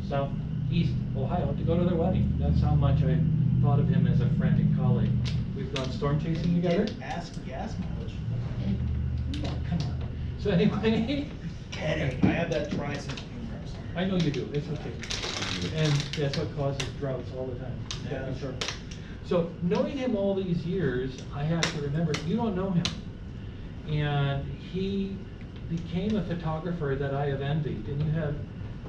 southeast Ohio to go to their wedding. That's how much I thought of him as a friend and colleague. We've gone storm chasing together. Didn't ask for gas mileage. Oh, come on. So anyway. Kidding. I have that try since numerous. I know you do, it's okay. And that's what causes droughts all the time. Yeah, That's sure. So knowing him all these years, I have to remember, you don't know him. And he became a photographer that I have envied, and you have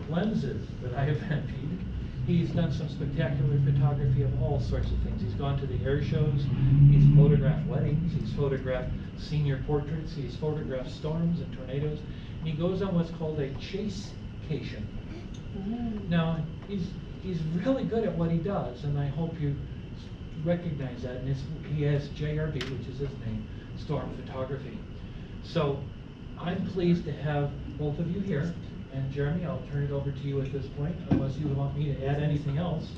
lenses that I have envied. He's done some spectacular photography of all sorts of things. He's gone to the air shows, he's photographed weddings, he's photographed senior portraits, he's photographed storms and tornadoes, and he goes on what's called a chasecation. Now, he's really good at what he does, and I hope you recognize that. And he has JRB, which is his name, Storm Photography. So I'm pleased to have both of you here. And Jeremy, I'll turn it over to you at this point, unless you want me to add anything else.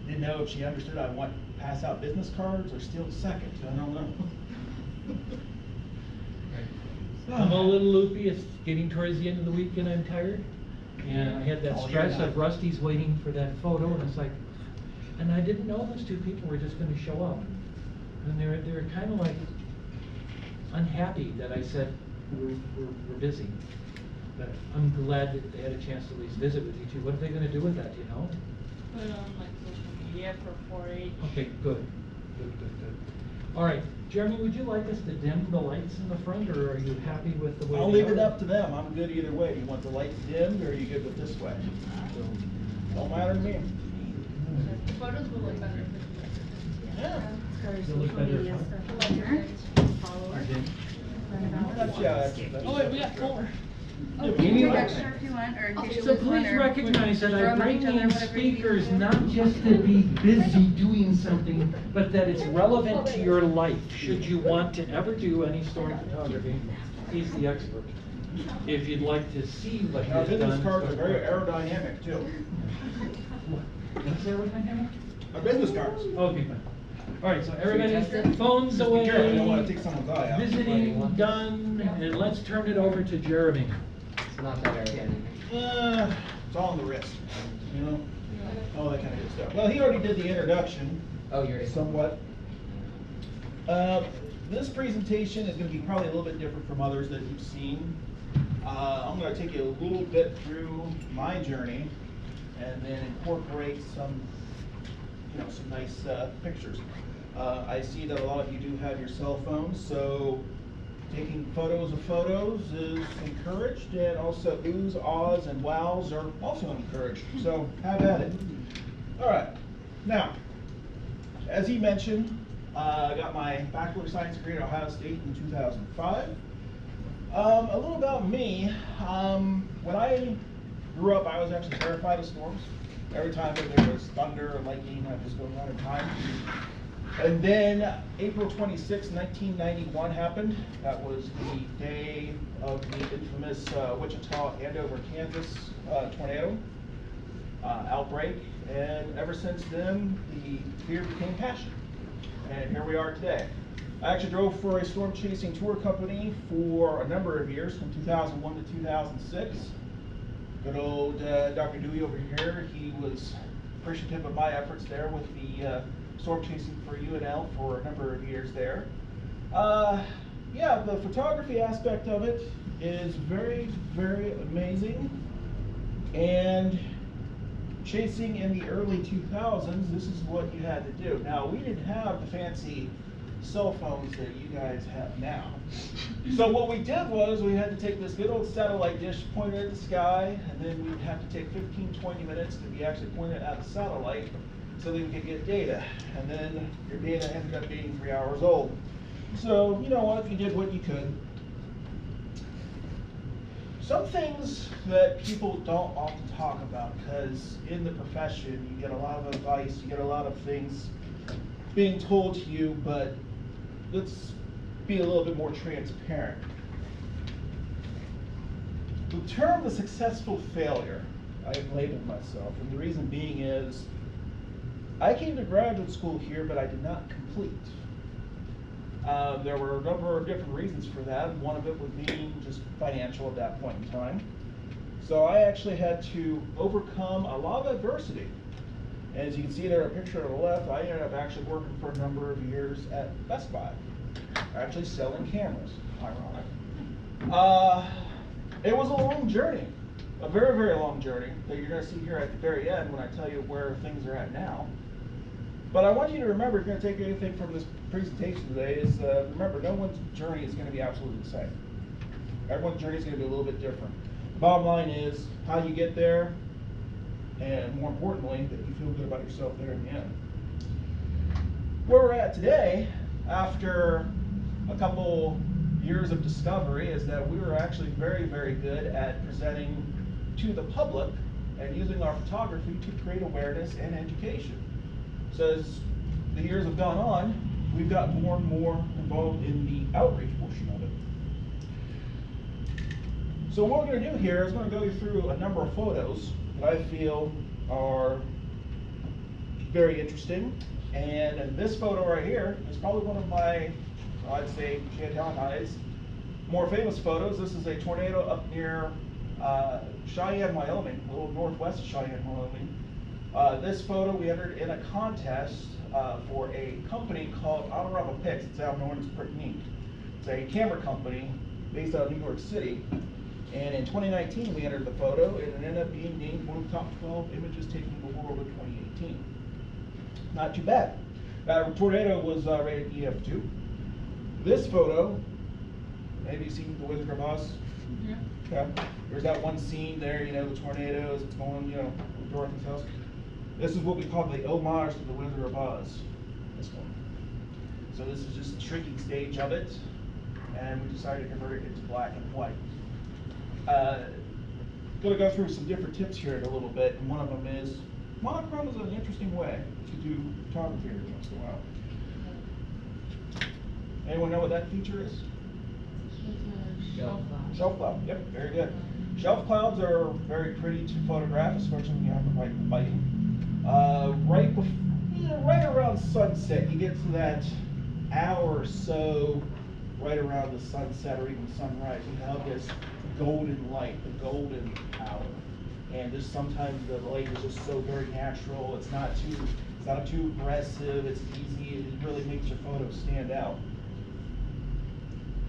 Didn't know if she understood I want to pass out business cards or steal seconds. I don't know. I'm a little loopy. It's getting towards the end of the week and I'm tired. And I had that stress of Rusty's waiting for that photo, and it's like, and I didn't know those two people were just going to show up. And they were kind of like unhappy that I said we're busy. But I'm glad that they had a chance to at least visit with you two. What are they going to do with that, do you know? Put it on like social media for 4-H. Okay, good. All right, Jeremy, would you like us to dim the lights in the front, or are you happy with the way I'll they leave it are? up to them. I'm good either way. Do you want the lights dimmed or are you good with this way? Don't matter to me. The photos will look better if Yeah. It's got our It'll look social better media front. stuff on there. Follow her. Dim. Learn about That's, it. yeah, Oh wait, we got 4. Oh, Yeah, you can Anyway. take extra if you want, or in case you So lose one, please or recognize that throw I 'em at bring each other, in whatever you speakers do. not just to be busy doing something, but that it's relevant to your life. Should you want to ever do any storm photography, he's the expert. If you'd like to see what Now, he's done. business cards are very aerodynamic too. What's aerodynamic? Our business cards. Okay, fine. All right, so everybody's phones Just be careful, I don't want to away, take someone's eye out. visiting done, and let's turn it over to Jeremy. It's not that arrogant. It's all on the wrist, you know? All that kind of good stuff. Well, he already did the introduction, Oh, you're somewhat. This presentation is going to be probably a little bit different from others that you've seen. I'm going to take you a little bit through my journey and then incorporate some, some nice pictures. I see that a lot of you do have your cell phones, so taking photos of photos is encouraged, and also oohs, ahs, and wows are also encouraged. So have at it. All right. Now, as he mentioned, I got my Bachelor of Science degree at Ohio State in 2005. A little about me. When I grew up, I was actually terrified of storms. Every time that there was thunder or lightning, I was going out of time. And then April 26, 1991 happened. That was the day of the infamous Wichita, Andover, Kansas tornado outbreak. And ever since then, the fear became passion. And here we are today. I actually drove for a storm chasing tour company for a number of years, from 2001 to 2006. Good old Dr. Dewey over here, he was appreciative of my efforts there with the storm chasing for UNL for a number of years there. Yeah, the photography aspect of it is very, very amazing. And chasing in the early 2000s, this is what you had to do. Now, we didn't have the fancy cell phones that you guys have now. So what we did was we had to take this good old satellite dish, point it at the sky, and then we'd have to take 15-20 minutes to be actually pointed at the satellite so that we could get data. And then your data ended up being 3 hours old. So, you know what, you did what you could. Some things that people don't often talk about, because in the profession you get a lot of advice, you get a lot of things being told to you, but let's be a little bit more transparent. The term the successful failure, I have labeled myself, and the reason being is I came to graduate school here, but I did not complete. There were a number of different reasons for that. One of it was being just financial at that point in time. So I actually had to overcome a lot of adversity. And as you can see there, a picture on the left, I ended up actually working for a number of years at Best Buy, actually selling cameras, ironic. It was a long journey, a very, very long journey that you're going to see here at the very end when I tell you where things are at now. But I want you to remember, if you're going to take anything from this presentation today, is remember, no one's journey is going to be absolutely the same. Everyone's journey is going to be a little bit different. The bottom line is how you get there, and more importantly, that you feel good about yourself there in the end. Where we're at today, after a couple years of discovery, is that we were actually very, very good at presenting to the public and using our photography to create awareness and education. So as the years have gone on, we've got more and more involved in the outreach portion of it. So what we're going to do here is going to go through a number of photos that I feel are very interesting. And this photo right here is probably one of my, I'd say, Chantal High's more famous photos. This is a tornado up near Cheyenne, Wyoming, a little northwest of Cheyenne, Wyoming. This photo we entered in a contest for a company called Honorable Pics. It's now known as Pretty Neat. It's a camera company based out of New York City. And in 2019 we entered the photo, and it ended up being named one of the top 12 images taken in the world in 2018. Not too bad. That tornado was rated EF2. This photo, maybe you've seen the Wizard of Oz. Yeah. Okay. There's that one scene there, you know, the tornadoes, it's going, you know, Dorothy's house. This is what we call the homage to the Wizard of Oz. This one. So this is just the shrinking stage of it, and we decided to convert it into black and white. Going to go through some different tips here in a little bit, and one of them is monochrome is an interesting way to do photography every once in a while. Anyone know what that feature is? Shelf cloud. Shelf cloud, yep, very good. Shelf clouds are very pretty to photograph, especially when you have the right lighting. Right around sunset, you get to that hour or so, right around the sunset or even sunrise, you have this golden light, the golden hour. And just sometimes the light is just so very natural. It's not too aggressive. It's easy. It really makes your photo stand out.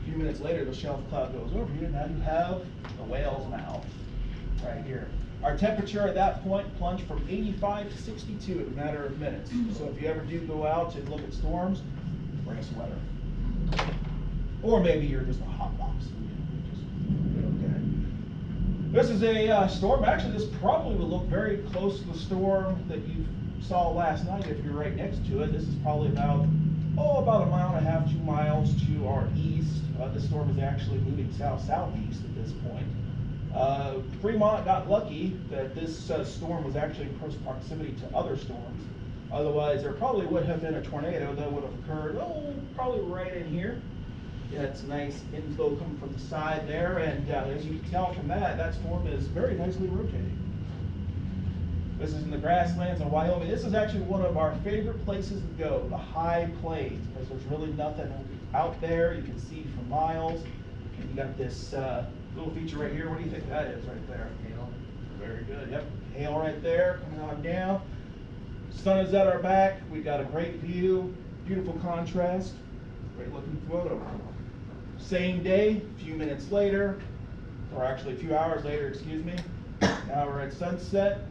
A few minutes later, the shelf cloud goes over you, and now you have the whale's mouth right here. Our temperature at that point plunged from 85 to 62 in a matter of minutes. So if you ever do go out and look at storms, bring a sweater. Or maybe you're just a hot box. Okay. This is a storm. Actually, this probably would look very close to the storm that you saw last night if you're right next to it. This is probably about a mile and a half, 2 miles to our east. This storm is actually moving south-southeast at this point. Fremont got lucky that this storm was actually in close proximity to other storms. Otherwise, there probably would have been a tornado that would have occurred, probably right in here. Yeah, it's nice inflow coming from the side there, and as you can tell from that, that storm is very nicely rotating. This is in the grasslands of Wyoming. This is actually one of our favorite places to go, the high plains, because there's really nothing out there. You can see for miles. And you got this little feature right here. What do you think that is right there? Hail. Very good. Yep, hail right there coming on down. Sun is at our back. We've got a great view, beautiful contrast, great looking photo. Same day, a few minutes later, or actually a few hours later, excuse me. Now we're at sunset.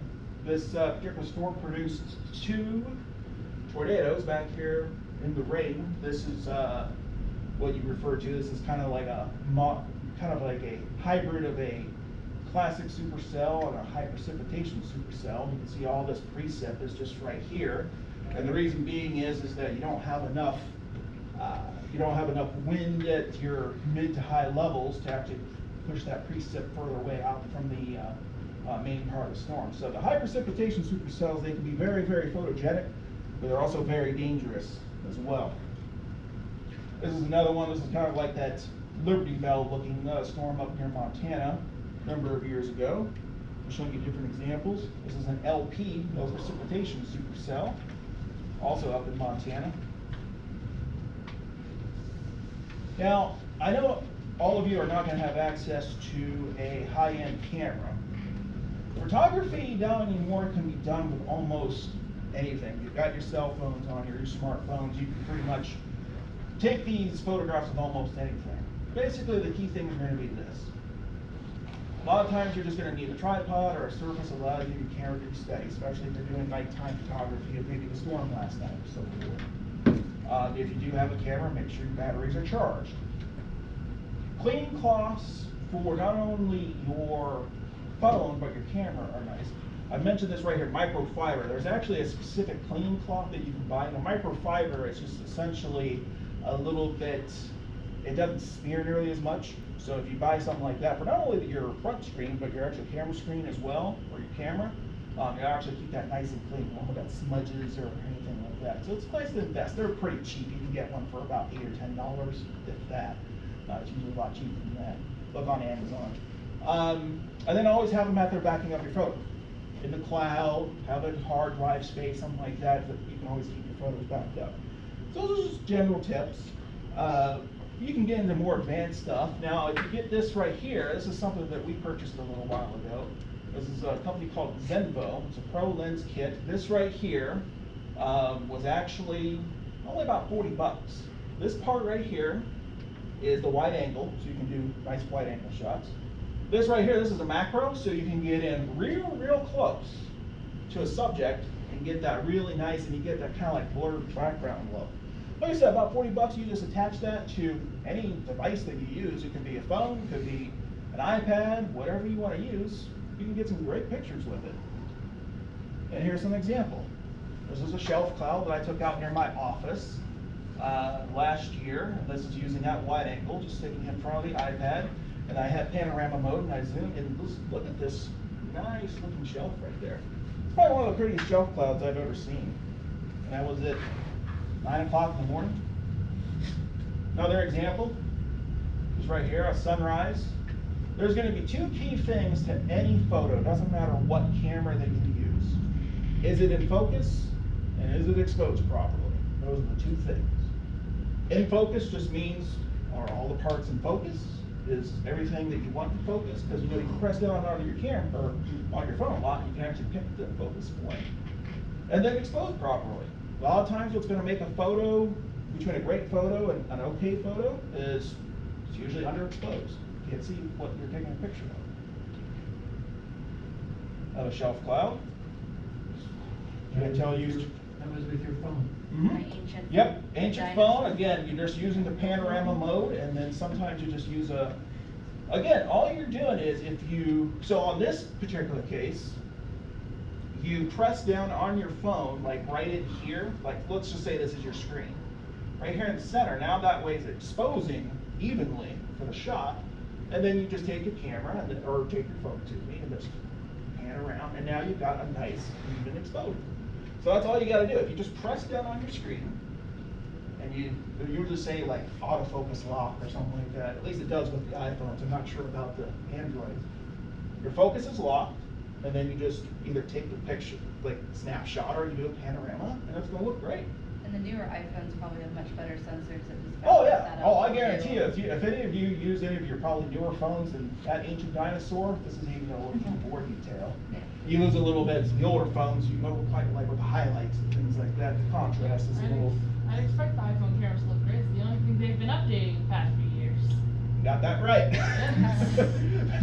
This particular storm produced 2 tornadoes back here in the ring. This is what you refer to. This is kind of like a hybrid of a classic supercell and a high precipitation supercell. You can see all this precip is just right here, and the reason being is that you don't have enough wind at your mid to high levels to actually push that precip further away out from the main part of the storm. So the high precipitation supercells, they can be very, very photogenic, but they're also very dangerous as well. This is another one. This is kind of like that Liberty Bell looking storm up near Montana a number of years ago. I'm showing you different examples. This is an LP, low precipitation supercell, also up in Montana. Now, I know all of you are not going to have access to a high-end camera. Photography now anymore can be done with almost anything. You've got your cell phones on your smartphones. You can pretty much take these photographs with almost anything. Basically, the key thing is going to be this. A lot of times you're just going to need a tripod or a surface that allows you your camera to be steady, especially if you're doing nighttime photography, if maybe the storm last night or so forth. If you do have a camera, make sure your batteries are charged. Cleaning cloths for not only your phone, but your camera are nice. I mentioned this right here, microfiber. There's actually a specific cleaning cloth that you can buy. And a microfiber is just essentially a little bit, it doesn't smear nearly as much. So if you buy something like that for not only your front screen, but your actual camera screen as well, or your camera, you actually keep that nice and clean. You won't have smudges or anything like that. So it's nice to invest. They're pretty cheap. You can get one for about $8 or $10, if that. It's usually a lot cheaper than that. Look on Amazon. And then always have them out there backing up your photo. In the cloud, have a hard drive space, something like that, that you can always keep your photos backed up. So those are just general tips. You can get into more advanced stuff. Now, if you get this right here, this is something that we purchased a little while ago. This is a company called Zenvo. It's a pro lens kit. This right here was actually only about 40 bucks. This part right here is the wide angle, so you can do nice wide angle shots. This right here, this is a macro, so you can get in real close to a subject and get that really nice, and you get that kind of like blurred background look. Like I said, about 40 bucks, you just attach that to any device that you use. It could be a phone, it could be an iPad, whatever you want to use. You can get some great pictures with it. And here's an example. This is a shelf cloud that I took out near my office last year. And this is using that wide angle, just sitting in front of the iPad. And I had panorama mode, and I zoomed in. Look at this nice looking shelf right there. It's probably one of the prettiest shelf clouds I've ever seen. And that was at 9 o'clock in the morning. Another example is right here, a sunrise. There's going to be two key things to any photo. It doesn't matter what camera that you use. Is it in focus, and is it exposed properly? Those are the two things. In focus just means, are all the parts in focus? Is everything that you want to focus? Because you know you can press down on your camera or on your phone a lot, and you can actually pick the focus point. And then exposed properly. A lot of times what's going to make a photo, between a great photo and an okay photo, is it's usually underexposed. You can't see what you're taking a picture of. A shelf cloud. I can tell you. That was with your phone. Mm-hmm. My ancient. Yep, ancient dinosaur. phone. Again, you're just using the panorama mode, and then sometimes you just use a. Again, all you're doing is if you. So on this particular case, you press down on your phone, like right in here. Like let's just say this is your screen, right here in the center. Now that way it's exposing evenly for the shot, and then you just take your camera and then, or take your phone to me and just pan around, and now you've got a nice even exposure. So that's all you got to do. If you just press down on your screen, and you usually say like autofocus lock or something like that. At least it does with the iPhones. I'm not sure about the Androids. Your focus is locked, and then you just either take the picture, like snapshot, or you do a panorama, and it's going to look great. And the newer iPhones probably have much better sensors that just Oh balance yeah. that Oh, out I guarantee you. too. If any of you use any of your probably newer phones and that ancient dinosaur, this is even a little more detail. Yeah. You lose a little bit. The older phones, you know, quite like with the highlights and things like that. The contrast is a little. I'd expect the iPhone cameras to look great. It's the only thing they've been updating the past few years. You got that right.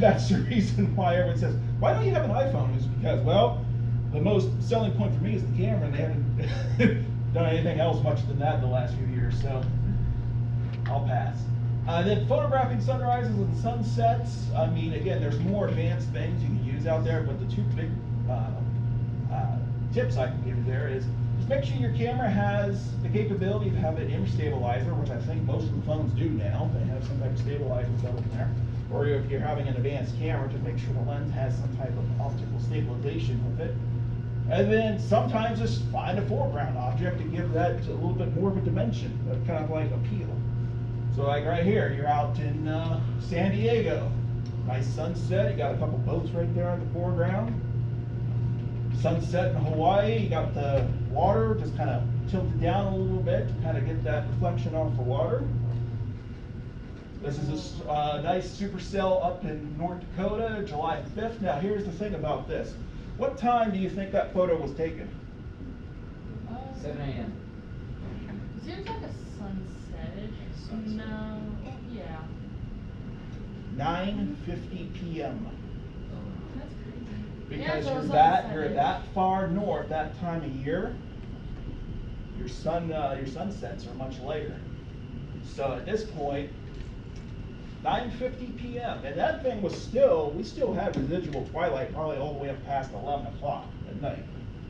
That's the reason why everyone says, "Why don't you have an iPhone?" Is because, well, the most selling point for me is the camera, and they haven't done anything else much than that in the last few years. So I'll pass. Then photographing sunrises and sunsets. I mean, again, there's more advanced things you can use out there, but the two big tips I can give you there is just make sure your camera has the capability to have an image stabilizer, which I think most of the phones do now. They have some type of stabilizer built in there. Or if you're having an advanced camera, to make sure the lens has some type of optical stabilization with it. And then sometimes just find a foreground object to give that a little bit more of a dimension, kind of like appeal. So like right here, you're out in San Diego. Nice sunset, you got a couple boats right there in the foreground. Sunset in Hawaii, you got the water just kind of tilted down a little bit to kind of get that reflection off the water. This is a nice supercell up in North Dakota, July 5th. Now here's the thing about this. What time do you think that photo was taken? 7 a.m. Seems like a sunset. No, yeah. 9:50 p.m. That's crazy. Because Yeah, so you're sunset. that far north that time of year, your sunsets are much later. So at this point, 9:50 p.m. and that thing was we still had residual twilight probably all the way up past 11 o'clock at night.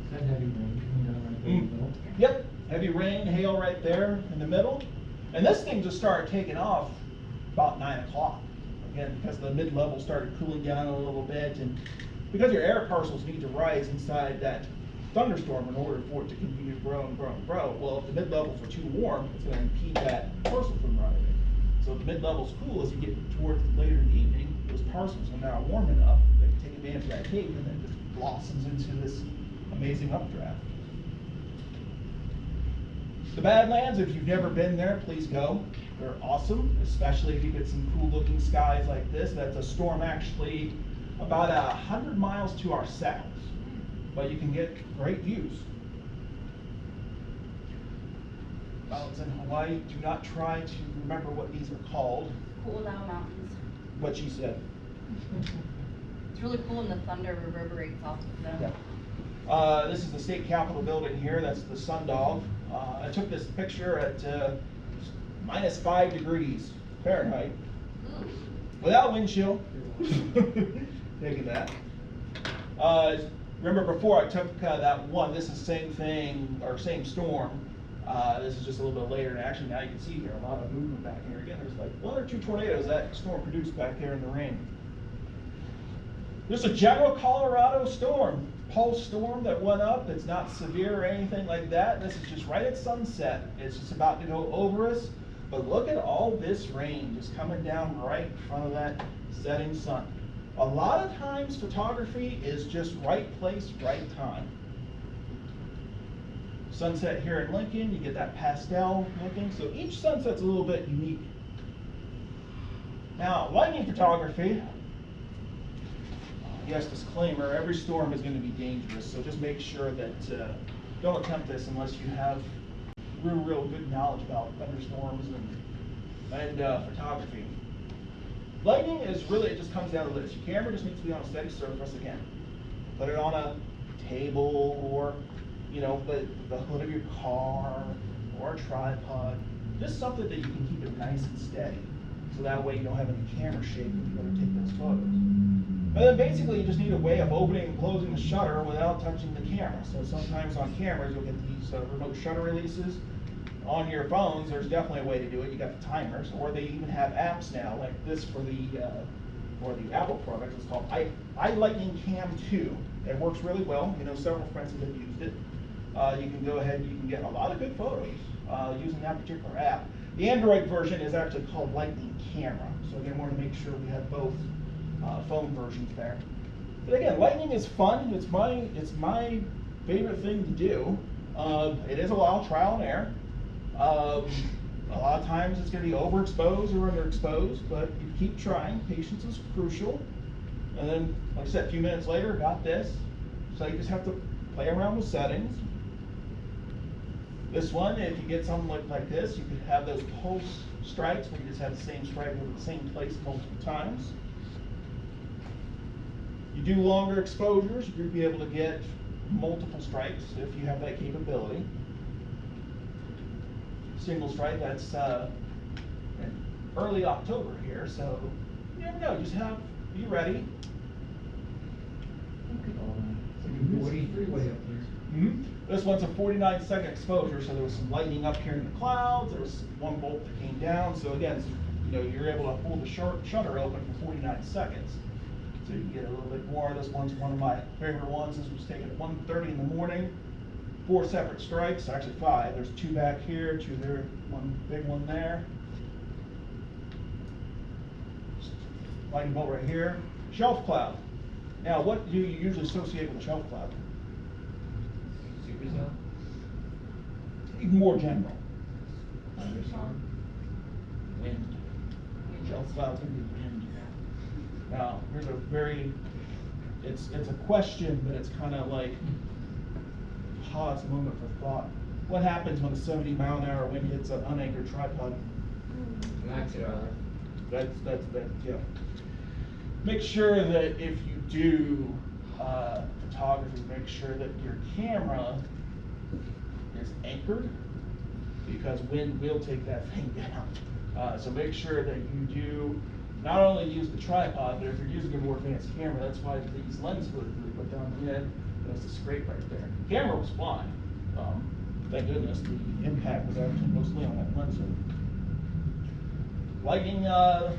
Is that heavy rain coming down right there in the middle? Yep, heavy rain, hail right there in the middle. And this thing just started taking off about 9 o'clock. Again, because the mid-level started cooling down a little bit, and because your air parcels need to rise inside that thunderstorm in order for it to continue to grow and grow and grow. Well, if the mid-levels are too warm, it's going to impede that parcel from rising. So if the mid-level's cool, as you get towards later in the evening, those parcels are now warm enough, they can take advantage of that cape and then just blossoms into this amazing updraft. The Badlands, if you've never been there, please go. They're awesome, especially if you get some cool looking skies like this. That's a storm actually about 100 miles to our south, but you can get great views. Mountains in Hawaii, do not try to remember what these are called. Ku'ulau Mountains. What she said. It's really cool and the thunder reverberates off of them. Yeah. This is the state capitol building here. That's the Sundog. I took this picture at -5 degrees Fahrenheit without wind chill. Taking that. Remember before I took that one, this is same thing, or same storm. This is just a little bit later, and actually now you can see here a lot of movement back here. Again, there's like 1 or 2 tornadoes that storm produced back here in the rain. There's a general Colorado storm, pulse storm that went up. It's not severe or anything like that. This is just right at sunset. It's just about to go over us. But look at all this rain just coming down right in front of that setting sun. A lot of times photography is just right place, right time. Sunset here in Lincoln, you get that pastel looking. So each sunset's a little bit unique. Now, lightning photography, yes, disclaimer, every storm is going to be dangerous. So just make sure that don't attempt this unless you have real good knowledge about thunderstorms and photography. Lightning is really, it just comes down to this. Your camera just needs to be on a steady surface again. Put it on a table or, you know, the hood of your car or a tripod. Just something that you can keep it nice and steady. So that way you don't have any camera shake when you go to take those photos. And then basically you just need a way of opening and closing the shutter without touching the camera. So sometimes on cameras you'll get these remote shutter releases. On your phones, there's definitely a way to do it. You got the timers, or they even have apps now, like this for the Apple product. It's called iLightning Cam 2. It works really well. You know, several friends have used it. You can go ahead, you can get a lot of good photos using that particular app. The Android version is actually called Lightning Camera. So again, we want to make sure we have both phone versions there. But again, lightning is fun. It's my favorite thing to do. It is a lot of trial and error. A lot of times it's going to be overexposed or underexposed, but you keep trying. Patience is crucial. And then, like I said, a few minutes later, got this. So you just have to play around with settings. This one, if you get something like this, you could have those pulse strikes where you just have the same strike over the same place multiple times. You do longer exposures, you'll be able to get multiple strikes if you have that capability. Single strike, that's in early October here, so you never know, just be ready. It's like a 40 freeway up there. Mm-hmm. This one's a 49-second exposure, so there was some lightning up here in the clouds, there was one bolt that came down, so again, you know, you're able to hold the shutter open for 49 seconds. So you can get a little bit more. This one's one of my favorite ones. This was taken at 1:30 in the morning. 4 separate strikes, actually 5. There's 2 back here, 2 there, 1 big one there. Lightning bolt right here. Shelf cloud. Now, what do you usually associate with a shelf cloud? Supercell? Even more general. Thunderstorm. Wind. Shelf cloud's gonna be the end here. Now, here's a very, it's a question, but it's kind of like pause a moment for thought. What happens when a 70-mile-an-hour wind hits an unanchored tripod? Knocks it off. That's yeah. Make sure that if you do photography, make sure that your camera is anchored, because wind will take that thing down. So make sure that you do not only use the tripod, but if you're using a more advanced camera, that's why these lens hoods we put down the head, there's a scrape right there. The camera was fine. Thank goodness the impact was actually mostly on that lens hood. Lightning, the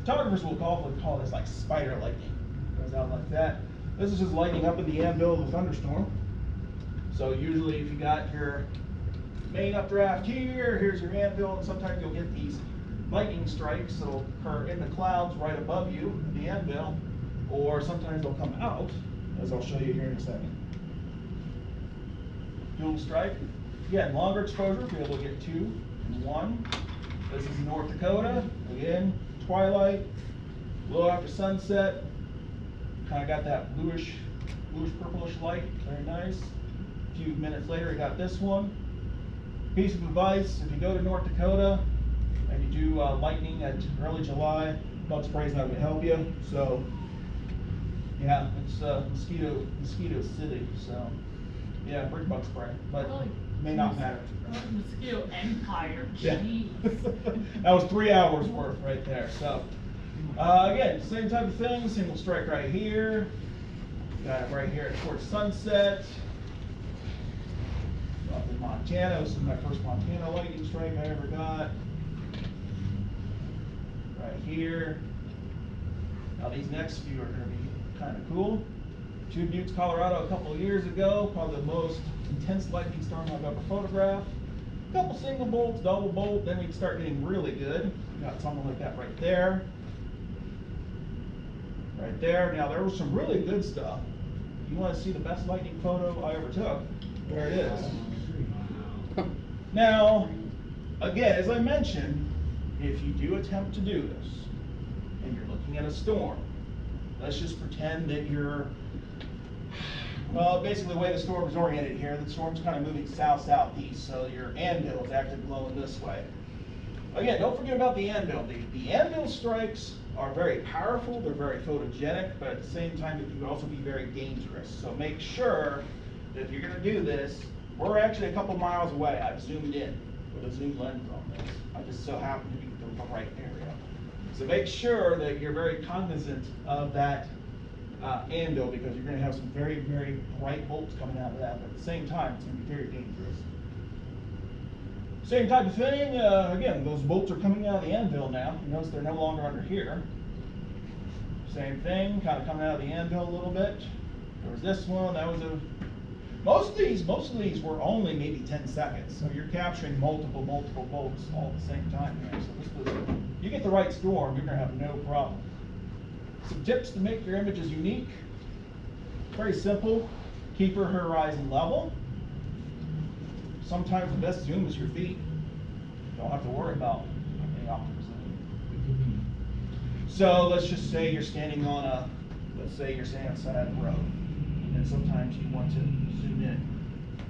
photographers will call this like spider lightning. Goes out like that. This is just lightning up in the anvil of a thunderstorm. So usually if you got your main updraft here, here's your anvil, and sometimes you'll get these lightning strikes that'll occur in the clouds right above you, the anvil, or sometimes they'll come out, as I'll show you here in a second. Dual strike. Again, longer exposure, be able to get 2 in 1. This is North Dakota. Again, twilight, a little after sunset. Kind of got that bluish purplish light. Very nice. A few minutes later, I got this one. Piece of advice: if you go to North Dakota and you do lightning at early July, bug spray's not going to help you. So, yeah, it's mosquito city. So, yeah, bring bug spray, but may not matter. Mosquito empire. Yeah. Jeez. That was 3 hours worth right there. So, again, same type of thing. Single strike right here. Got it right here towards sunset. Up in Montana. This is my first Montana lightning strike I ever got. Right here. Now these next few are going to be kind of cool. Two Buttes, Colorado, a couple of years ago. Probably the most intense lightning storm I've ever photographed. A couple single bolts, double bolt, then we can start getting really good. Got something like that right there. Right there. Now there was some really good stuff. You want to see the best lightning photo I ever took? There it is. Now, again, as I mentioned, if you do attempt to do this, and you're looking at a storm, let's just pretend that you're, well, basically the way the storm is oriented here, the storm's kind of moving south-southeast, so your anvil is actually blowing this way. Again, don't forget about the anvil. The anvil strikes are very powerful, they're very photogenic, but at the same time, it can also be very dangerous. So make sure that if you're going to do this, we're actually a couple miles away. I've zoomed in with a zoom lens on this. I just so happen to be in the right area. So make sure that you're very cognizant of that anvil, because you're going to have some very, very bright bolts coming out of that, but at the same time, it's going to be very dangerous. Same type of thing, again, those bolts are coming out of the anvil now. You notice they're no longer under here. Same thing, kind of coming out of the anvil a little bit. There was this one, that was a, most of these were only maybe 10 seconds. So you're capturing multiple bolts all at the same time here. So this was, you get the right storm, you're gonna have no problem. Some tips to make your images unique. Very simple, keep your horizon level. Sometimes the best zoom is your feet. Don't have to worry about any optical zoom. So let's just say you're standing on a, let's say you're standing on the side of the road, and sometimes you want to zoom in.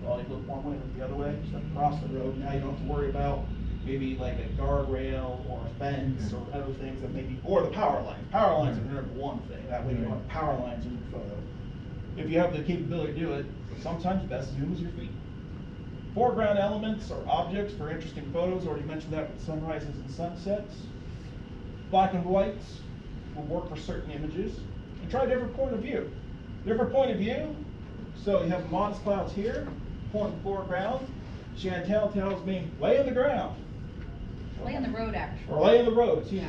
Well, you look one way, look the other way, just like across the road. Now you don't have to worry about maybe like a guardrail or a fence or other things that maybe, or the power lines. Power lines are the number one thing. That way you want power lines in your photo. If you have the capability to do it, sometimes the best zoom is your feet. Foreground elements or objects for interesting photos. Already mentioned that with sunrises and sunsets. Black and whites will work for certain images. And try a different point of view. Different point of view. So you have modest clouds here, point in the foreground. Chantel tells me, lay in the ground. Lay on the road, actually. Or lay in the road. Yeah.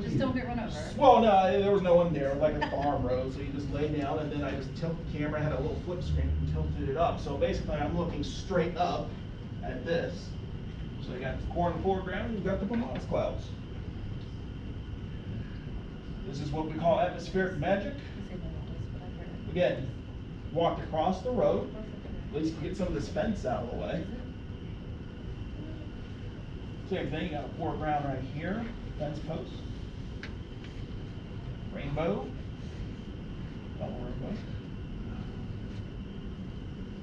Just don't get run over. Well, no, there was no one there, like a farm road, so you just lay down, and then I just tilt the camera. I had a little flip screen and tilted it up. So basically, I'm looking straight up at this. So you got the corn in the foreground, and you got the Bermuda clouds. This is what we call atmospheric magic. Again, walked across the road. At least get some of this fence out of the way. Same thing, you got a foreground right here, fence post, rainbow, double rainbow.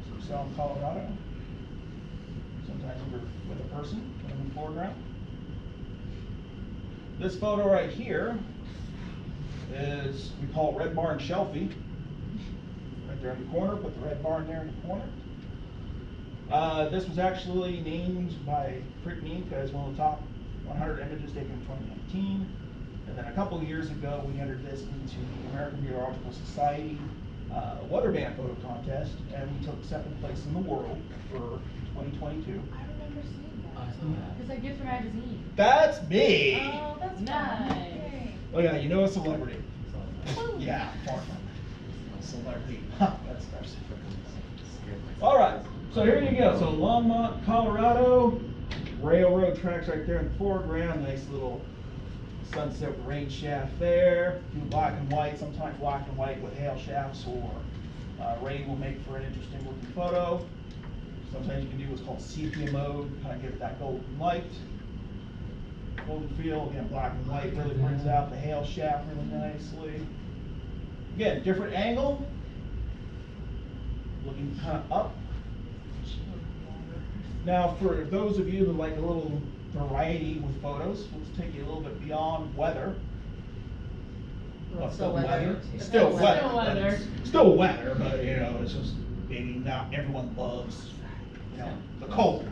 So we saw in Colorado. Sometimes we're with a person in the foreground. This photo right here is, we call Red Barn Shelfie. Right there in the corner, put the red barn there in the corner. This was actually named by Crickney as one of the top 100 images taken in 2019. And then a couple of years ago, we entered this into the American Meteorological Society weather band photo contest, and we took second place in the world for 2022. I remember seeing that. It's a gift for magazine. That's me! Oh, that's Nice. fun. Oh yeah, you know a celebrity. Yeah, far from celebrity. That's nice. All right, so here you go. So Longmont, Colorado, railroad tracks right there in the foreground. Nice little sunset with rain shaft there. Do black and white, sometimes black and white with hail shafts or rain will make for an interesting looking photo. Sometimes you can do what's called sepia mode, kind of give it that golden light. Golden feel, again, black and white really brings out the hail shaft really nicely. Again, different angle, looking kind of up. Now, for those of you who like a little variety with photos, let's take you a little bit beyond weather. Well, still weather. Still Still weather. but weather. it's still weather, but you know, it's just maybe not everyone loves, you know, the cold.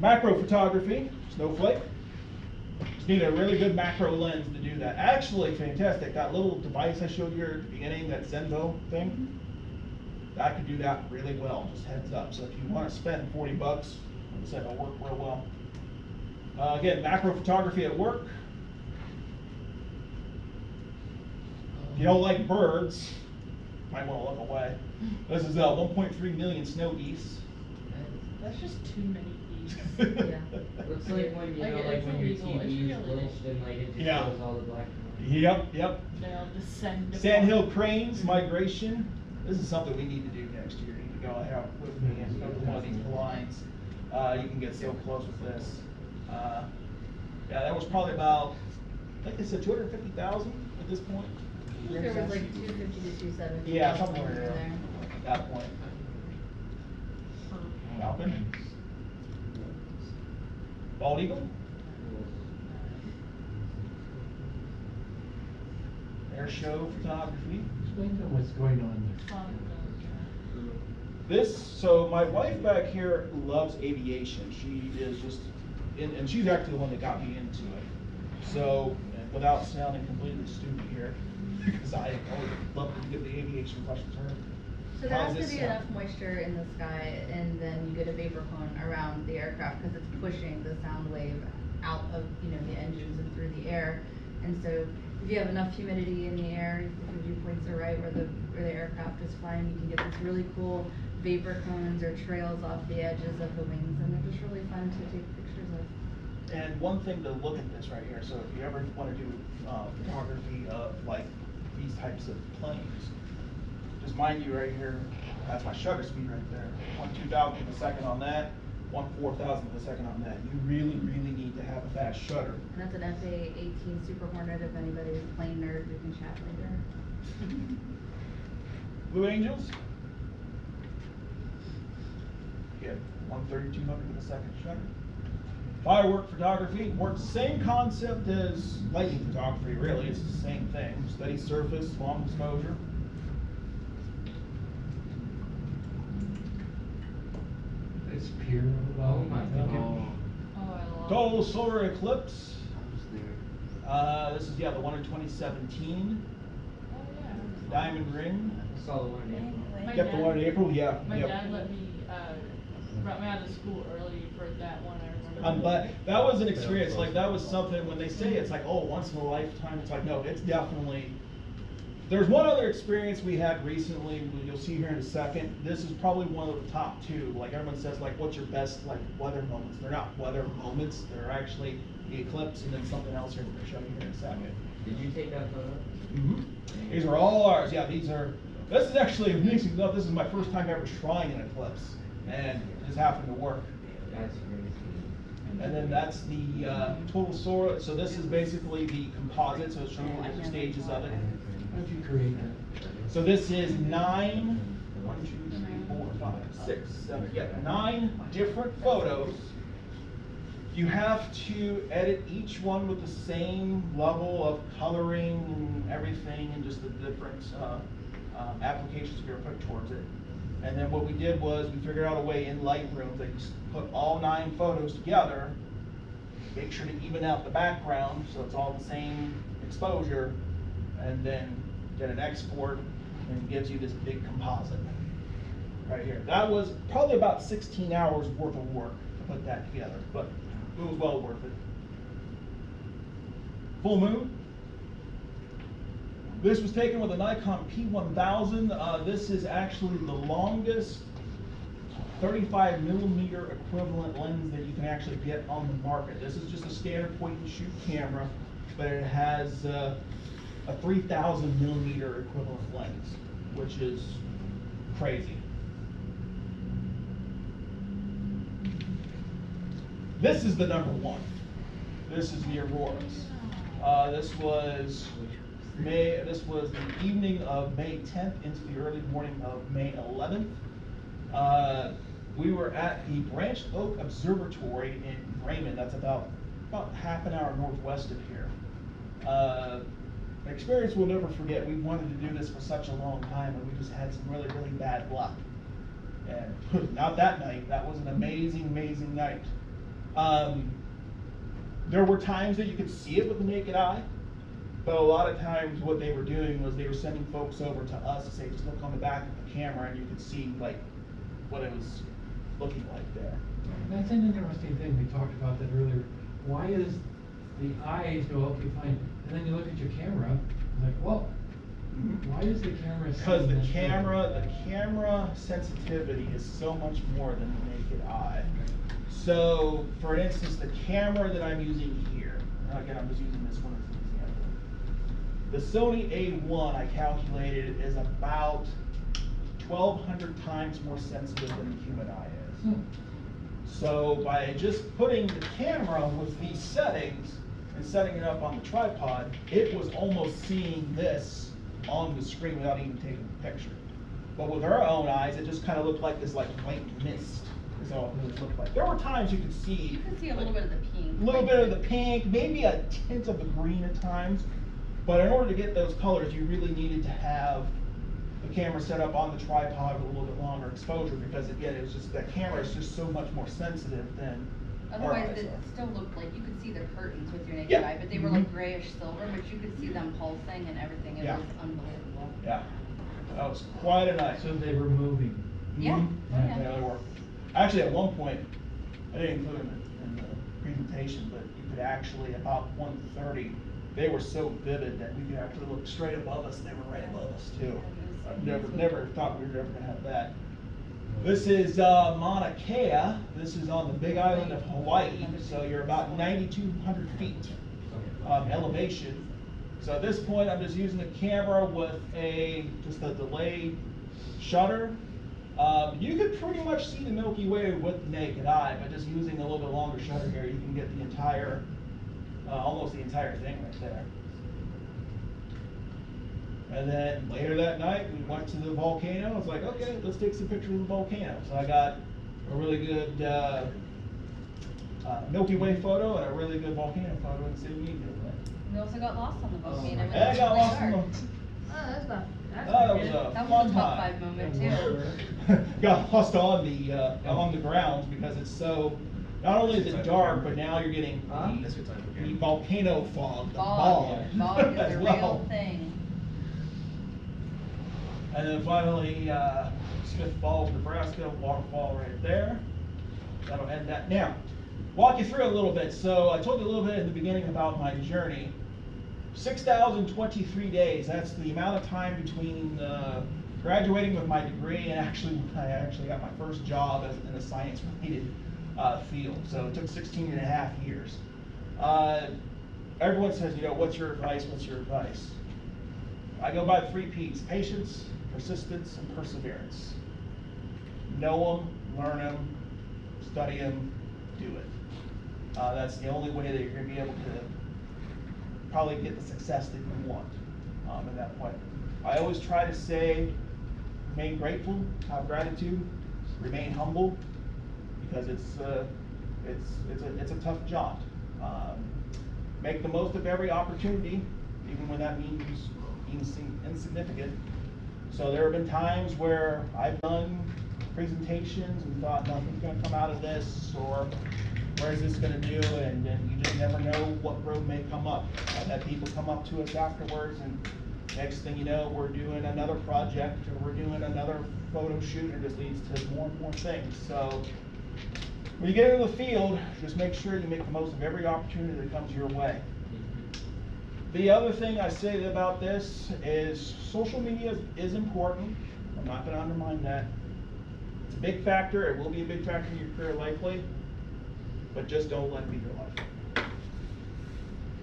Macro photography, snowflake. Just need a really good macro lens to do that. Actually, fantastic. That little device I showed you at the beginning, that Zenvo thing, that could do that really well. Just heads up. So if you want to spend 40 bucks, like I said, it'll work real well. Again, macro photography at work. If you don't like birds, might want to look away. This is 1.3 million snow geese. That's just too many geese. Yeah. Looks like when you Like, know, it's like when your illegal. It's TV is really- glitched and like it just Yeah. shows all the black and white. Yep. They'll descend. Sandhill cranes migration. This is something we need to do next year. You need to go out with me and go to one of these blinds. You can get so close with this. Yeah, that was probably about, I think they said 250,000 at this point. There was like 250 to 270. Yeah, somewhere in there at that point. Falcon. Bald eagle. Air show photography. Explain to them what's going on there. This, so my wife back here loves aviation. She is just, and she's actually the one that got me into it. So, and without sounding completely stupid here, because I always love to give the aviation questions to her. So there How has does to be this sound? enough moisture in the sky, and then you get a vapor cone around the aircraft because it's pushing the sound wave out of, you know, the engines and through the air. And so if you have enough humidity in the air, if the viewpoints are right where the aircraft is flying, you can get these really cool vapor cones or trails off the edges of the wings, and they're just really fun to take pictures of. And one thing to look at this right here, so if you ever want to do photography of like these types of planes, just mind you right here, that's my shutter speed right there. 1/2000th of a second on that, 1/4000th of a second on that. You really, really need to have a fast shutter. And that's an FA-18 Super Hornet if anybody's a plane nerd, we can chat later. Blue Angels. Again, 1/3200th of a second shutter. Firework photography works the same concept as lightning photography, really. It's the same thing. Steady surface, long exposure. It's pure. Oh my god. Oh, I love Total solar eclipse. I was there. This is, yeah, the one in 2017. Oh, yeah. Diamond ring. I saw the one in April. My Yep, the one in dad- April, yeah. My yep. dad let me, brought me out of school early for that one, I remember. I'm glad, that was an experience, like, that was something, when they say it's like, oh, once in a lifetime, it's like, no, it's definitely, there's one other experience we had recently, you'll see here in a second, this is probably one of the top two, like, everyone says, like, what's your best, like, weather moments? They're not weather moments, they're actually the eclipse and then something else here, we're gonna show you here in a second. Did you take that photo? These are all ours, yeah, these are, this is actually amazing enough, this is my first time ever trying an eclipse, and it just happened to work. That's crazy. And then that's the total soil. So this is basically the composite, so it's showing the different stages of it. How did you create that? So this is 9, 1, 2, 3, 4, 5, 6, 7, yeah, 9 different photos. You have to edit each one with the same level of coloring and everything, and just the different applications we were put towards it. And then what we did was we figured out a way in Lightroom that you put all 9 photos together, make sure to even out the background so it's all the same exposure, and then get an export, and it gives you this big composite right here. That was probably about 16 hours worth of work to put that together, but it was well worth it. Full moon. This was taken with a Nikon P1000. This is actually the longest 35mm equivalent lens that you can actually get on the market. This is just a standard point and shoot camera, but it has a 3000mm equivalent lens, which is crazy. This is the #1. This is the Auroras. This was the evening of May 10th into the early morning of May 11th. We were at the Branch Oak Observatory in Raymond. That's about half an hour northwest of here. An experience we'll never forget. We wanted to do this for such a long time, and we just had some really, really bad luck. And not that night. That was an amazing, amazing night. There were times that you could see it with the naked eye, but a lot of times what they were doing was they were sending folks over to us to say, just look on the back of the camera, and you could see like what it was looking like there. That's an interesting thing, we talked about that earlier. Why is the eyes go, okay, fine, and then you look at your camera, it's like, well, why is the camera? Because the camera sensitivity is so much more than the naked eye. So, for instance, the camera that I'm using here, again, I'm just using this one as an example. The Sony A1, I calculated, is about 1,200 times more sensitive than the human eye is. So, by just putting the camera with these settings and setting it up on the tripod, it was almost seeing this on the screen without even taking a picture. But with our own eyes, it just kind of looked like this white mist. Is all it really looked like. There were times you could see. You could see a little bit of the pink. A little bit of the pink, maybe a tint of the green at times. But in order to get those colors, you really needed to have the camera set up on the tripod with a little bit longer exposure, because again, it was just that camera is just so much more sensitive than our Otherwise, eyes it are. still looked like you could see the curtains with your naked Yeah. eye, but they were like grayish silver, but you could see them pulsing and everything. It Yeah. was unbelievable. Yeah, that was quite a night. So they were moving. Yeah. Mhm. Oh, yeah. Yeah, they were. Actually, at one point, I didn't include them in the presentation, but you could actually, about 1:30, they were so vivid that we could actually look straight above us, and they were right above us too. I've never thought we were ever gonna have that. This is Mauna Kea. This is on the Big Island of Hawaii, so you're about 9,200 feet elevation. So at this point, I'm just using the camera with just a delayed shutter. You could pretty much see the Milky Way with the naked eye, but just using a little bit longer shutter here, you can get the entire, almost the entire thing right there. And then later that night, we went to the volcano. I was like, okay, let's take some pictures of the volcano. So I got a really good Milky Way photo and a really good volcano photo in the same media. We also got lost on the volcano. And It I was got really lost in dark. the. Oh, that's about. That was a That fun was a top time. 5 moment too. Got lost on the grounds because it's so. Not only is it dark, but now you're getting the volcano fog, the Fog. Fog is as a well. real thing. And then finally, Smith Falls, Nebraska, waterfall right there. That'll end that. Now, walk you through a little bit. So I told you a little bit in the beginning about my journey. 6,023 days. That's the amount of time between graduating with my degree and when I actually got my first job in a science-related field. So it took 16 and a half years. Everyone says, what's your advice? What's your advice? I go by 3 P's: patience, persistence, and perseverance. Know them, learn them, study them, do it. That's the only way that you're going to be able to probably get the success that you want in that way. I always try to say, remain grateful, have gratitude, remain humble, because it's a tough job. Make the most of every opportunity, even when that means insignificant. So there have been times where I've done presentations and thought nothing's going to come out of this, or where's this going to do, and you just never know what road may come up. I've had people come up to us afterwards, and next thing you know, we're doing another project, or we're doing another photo shoot, and it just leads to more and more things. So when you get into the field, just make sure you make the most of every opportunity that comes your way. The other thing I say about this is social media is important. I'm not going to undermine that. It's a big factor. It will be a big factor in your career likely, but just don't let it be your life.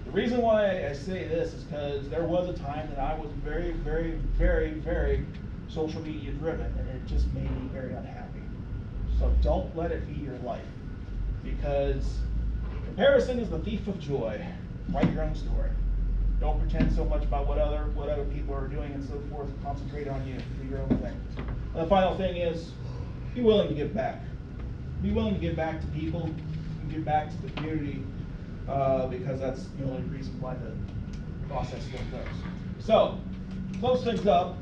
The reason why I say this is because there was a time that I was very, very, very, very social media driven, and it just made me very unhappy. So don't let it be your life, because comparison is the thief of joy. Write your own story. Don't pretend so much about what other people are doing and so forth. Concentrate on you. Do your own thing. And the final thing is, be willing to give back. Be willing to give back to people and give back to the community, because that's the only reason why the process still goes. So, close things up.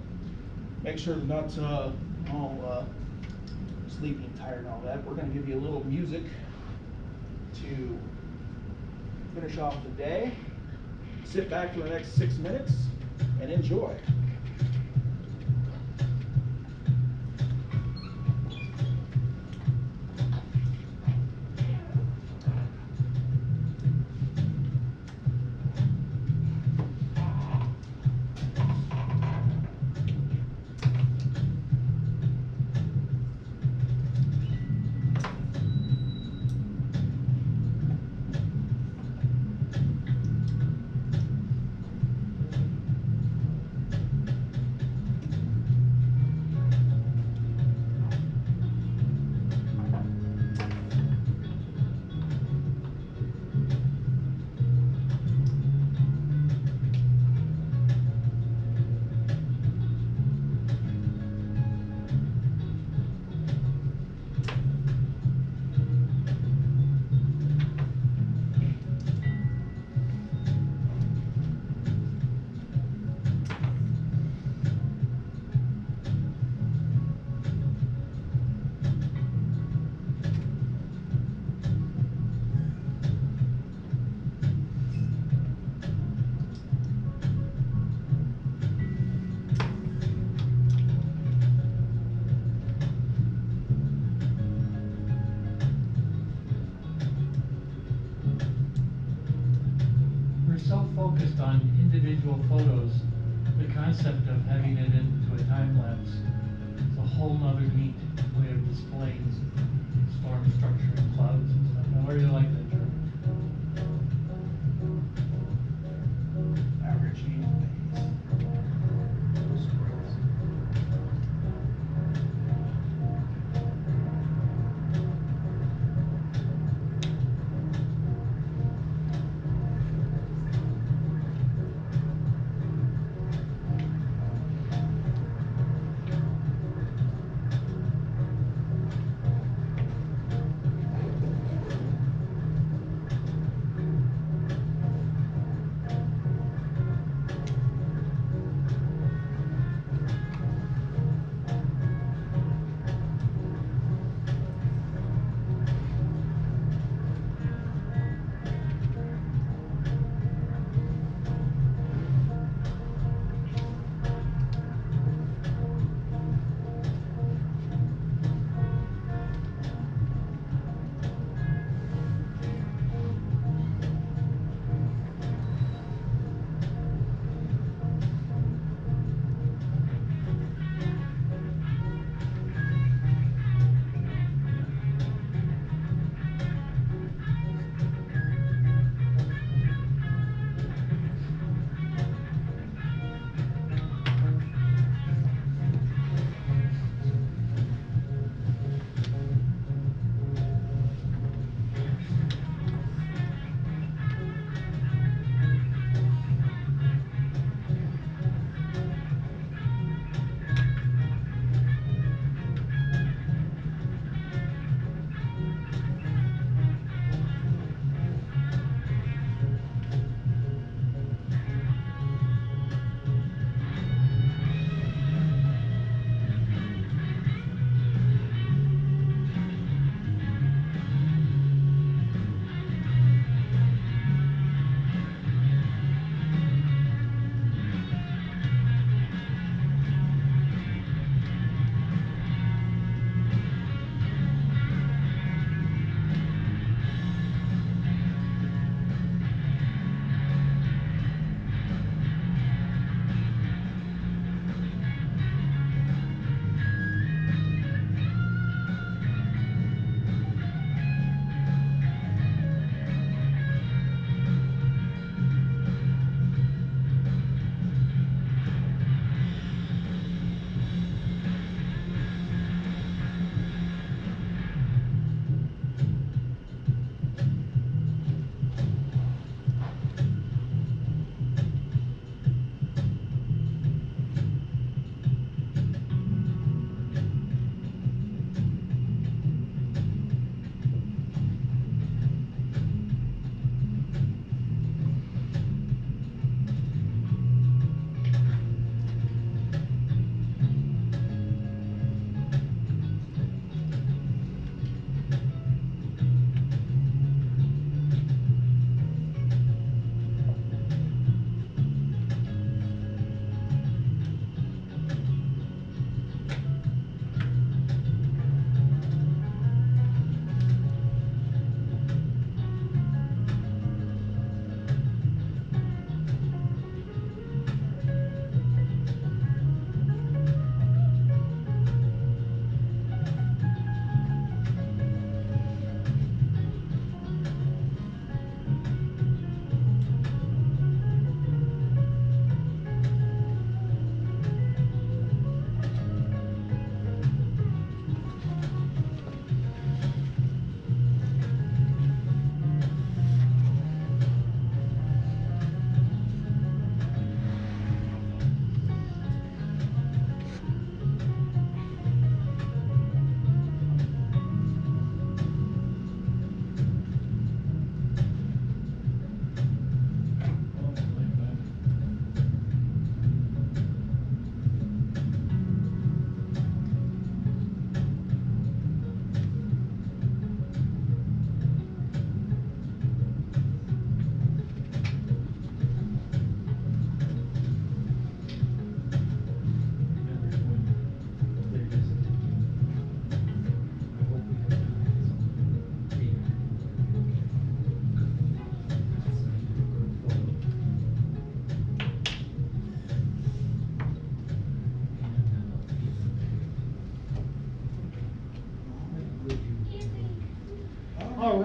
Make sure they're not all sleepy and tired and all that. We're going to give you a little music to finish off the day. Sit back for the next 6 minutes and enjoy. Focused on individual photos, the concept of having it into a time lapse is a whole nother neat way of displaying storm structure and clouds and stuff. I really like that term. Average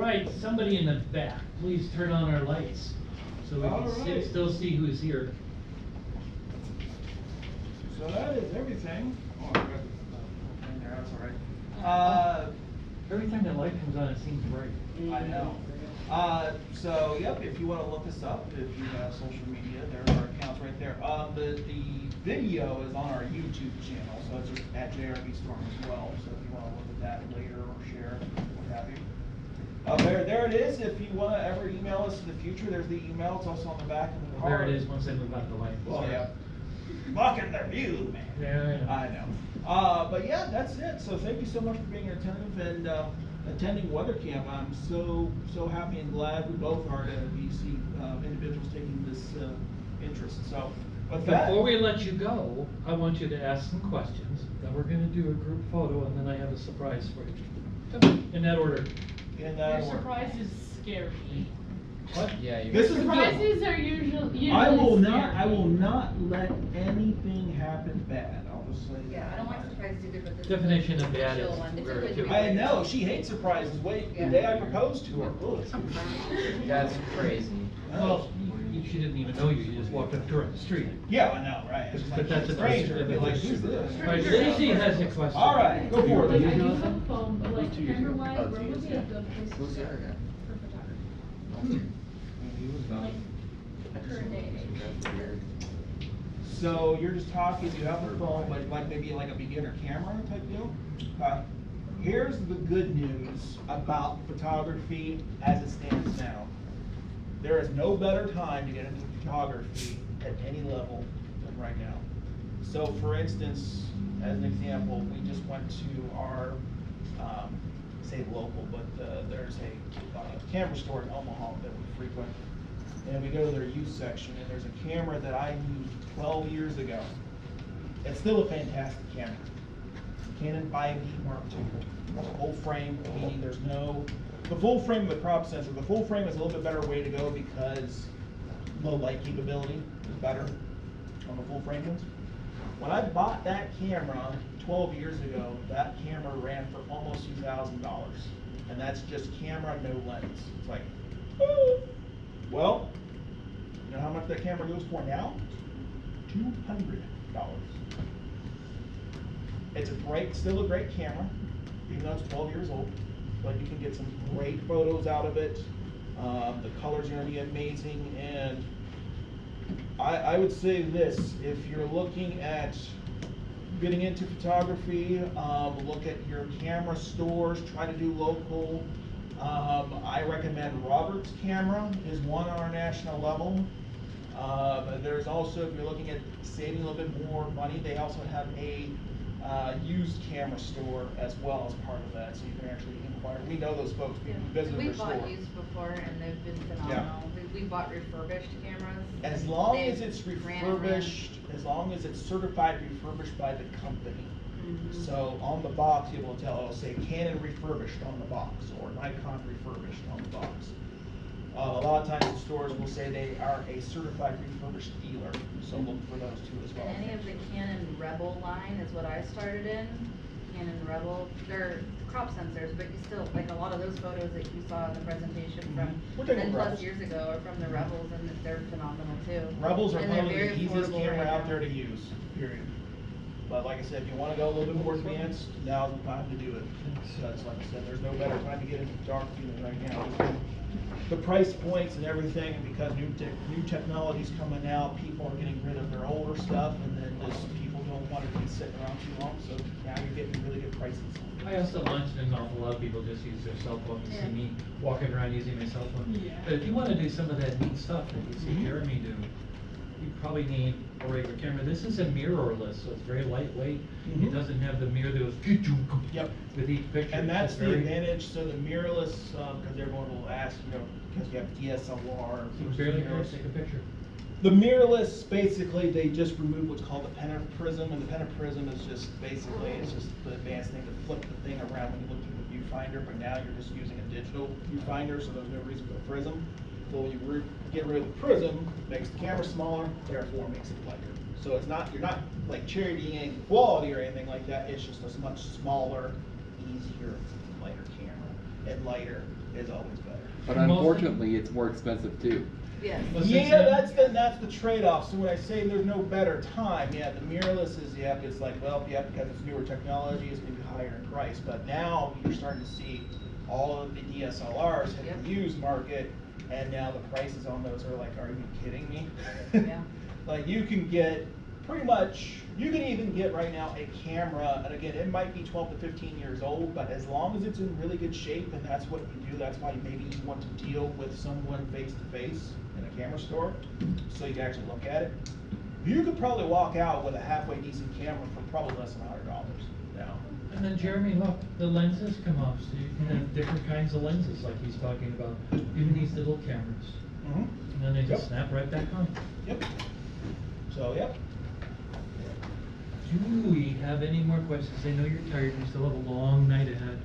right, somebody in the back, please turn on our lights so we All can right. still see who's here. So that is everything. Oh, I got the thing there, that's all right. Every time that light comes on, it seems bright. I know. So, yep, if you want to look us up, if you have social media, there are accounts right there. The video is on our YouTube channel, so it's just at JRB Storm as well. So if you want to look at that later or share, what have you. There it is. If you want to ever email us in the future, there's the email. It's also on the back of the There card. it is once I move out the light. Well, yeah. Blocking the view, man. Yeah, I know. But yeah, that's it. So thank you so much for being attentive and attending WeatherCamp. I'm so happy and glad we both are to see individuals taking this interest. So with that, Before we let you go, I want you to ask some questions. Then we're going to do a group photo, and then I have a surprise for you. In that order. in Your that order. surprises scare me. What? Yeah, you. This is a good one. Surprises are usually I will not. scary. I will not let anything happen bad. I'll just say. Yeah, I don't like surprises either, but this is Definition of a bad chill is one. It's a very good chill. read. I know she hates surprises. Wait, the day I proposed to her. Ugh. That's crazy. Well, she didn't even know you. You just walked up to her on the street. Yeah, I know, right? It's But like that's a stranger. different- Be like, who's this? Right, Lacey has a question. All right, go for Like, it. I do have a phone, but like camera wise, Oh, where to would use be a it. good place to Who's the start other guy? for photography? Like, current day and age. So you're just talking, you have a phone, but like maybe like a beginner camera type deal? Here's the good news about photography as it stands now. There is no better time to get into photography at any level than right now. So for instance, as an example, we just went to our, say local, but there's a camera store in Omaha that we frequent. And we go to their youth section, and there's a camera that I used 12 years ago. It's still a fantastic camera. Canon 5D Mark II. Full frame, meaning there's no, the full frame of the crop sensor, the full frame is a little bit better way to go because low light capability is better on the full frame ones. When I bought that camera 12 years ago, that camera ran for almost $2,000. And that's just camera, no lens. It's like, oh. Well, you know how much that camera goes for now? $200. It's a great, still a great camera, even though it's 12 years old, but you can get some great photos out of it. The colors are gonna be amazing, and I would say this, if you're looking at getting into photography, look at your camera stores, try to do local. I recommend Robert's Camera is one on our national level. There's also, if you're looking at saving a little bit more money, they also have a used camera store as well as part of that, so you can actually inquire. We know those folks, we visit their We've store. bought used before and they've been phenomenal. We bought refurbished cameras. As long They've as it's ran and ran. refurbished, as long as it's certified refurbished by the company. Mhm. So on the box, it will tell, it'll say Canon refurbished on the box, or Nikon refurbished on the box. A lot of times the stores will say they are a certified refurbished dealer, so look for those too as well. And any of the Canon Rebel line is what I started in. Canon Rebel, they're crop sensors, but you still, like a lot of those photos that you saw in the presentation from We're taking 10 plus Rebels. years ago are from the Rebels, and they're phenomenal too. Rebels are And they're probably the very easiest affordable camera right out now. there to use, period. But like I said, if you wanna go a little bit more advanced, now's the time to do it. Because like I said, there's no better time to get into photography than right now. The price points and everything, and because new technology's coming out, people are getting rid of their older stuff, and then just people don't want it to be sitting around too long, so now you're getting really good prices. I also launched an awful lot of people just use their cell phone. You see Yeah. me walking around using my cell phone. Yeah. But if you want to do some of that neat stuff that you see Mhm. Jeremy do, you probably need a regular camera. This is a mirrorless, so it's very lightweight. Mhm. It doesn't have the mirror that goes Yep. with each picture. And that's It's the very- advantage, so the mirrorless, because everyone will ask, you know, because you have DSLR. You versus barely mirrorless. take a picture. The mirrorless, basically, they just remove what's called the pentaprism, and the pentaprism is just, basically, it's just the advanced thing to flip the thing around when you look through the viewfinder, but now you're just using a digital viewfinder, so there's no reason for the prism. So when you get rid of the prism, it makes the camera smaller, therefore makes it lighter. So it's not, you're not like cherry-picking the quality or anything like that, it's just a much smaller, easier, lighter camera. And lighter is always better. But And most- unfortunately, it's more expensive too. Yes. But since Yeah, then- that's the trade-off. So when I say there's no better time, yeah, the mirrorless is, yep, it's like, well, yep, because it's newer technology, it's gonna be higher in price. But now you're starting to see all of the DSLRs hit Yep. the used market, and now the prices on those are like, are you kidding me? Yeah. Like you can get pretty much, you can even get right now a camera, and again, it might be 12 to 15 years old, but as long as it's in really good shape, and that's what you do, that's why maybe you want to deal with someone face to face in a camera store, so you can actually look at it. You could probably walk out with a halfway decent camera for probably less than $100 now. And then Jeremy, look, the lenses come off, so you can have different kinds of lenses, like he's talking about, even these little cameras. Mm-hmm. And then they just Yep. snap right back on. Yep. So, yep. Do we have any more questions? I know you're tired, we still have a long night ahead.